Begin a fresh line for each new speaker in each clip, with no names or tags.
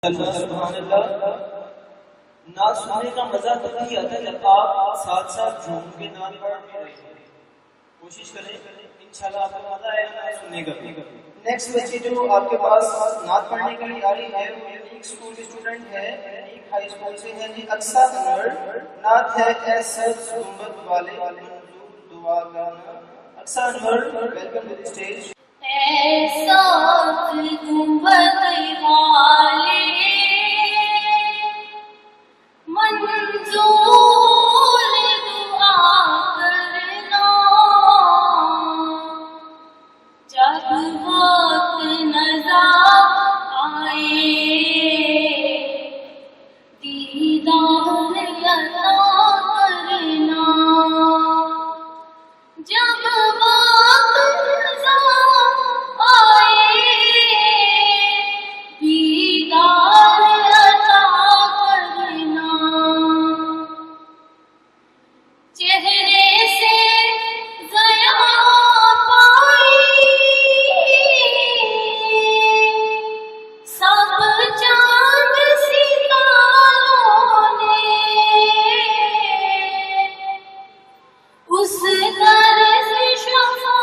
اللہ سبحان اللہ. نعت سننے کا مزہ تب ہی آتا ہے جب آپ ساتھ ساتھ جھوم کے نعت پڑھ بھی رہے ہیں. کوشش کریں انشاءاللہ آپ کو مزہ آئے گا سننے کا. نیکسٹ بچے جو آپ کے پاس نعت پڑھنے کے لیے آ رہی ہے وہ ایک اسکول کی اسٹوڈنٹ ہے, ایک ہائی اسکول سے ہے جی اقصیٰ انور. نعت ہے اے سبز گنبد والے منظور دعا گانا. اقصیٰ انور ویلکم ٹو دی اسٹیج.
اے سبز گنبد والے منظور دعا کرنا, جب وقت نظر آئے دیدار عطا کرنا, جب وقت نظر آئے دیدار عطا کرنا. چہرے سے ضیا پائی سب چاند ستاروں نے, اس طرز شفا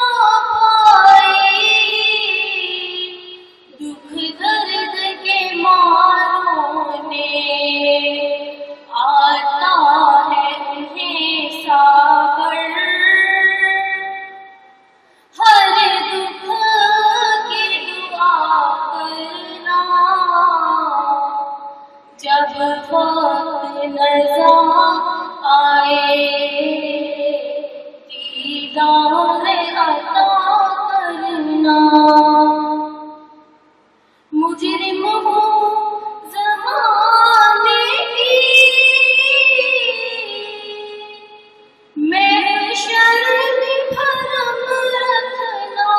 پائی دکھ درد کے ماروں نے. آتا ہے انہیں صبر ہر دکھ کی دعا کرنا, جب وقت نظر آئے دیدار عطا کرنا. مجرم ہوں زمانے کی محشر میں بھرم رکھنا,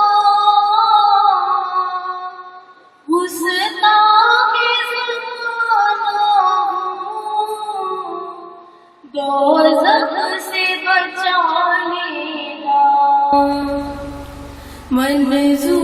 گستاخ زمانہ ہوں دوزخ سے بچا لینا. منظور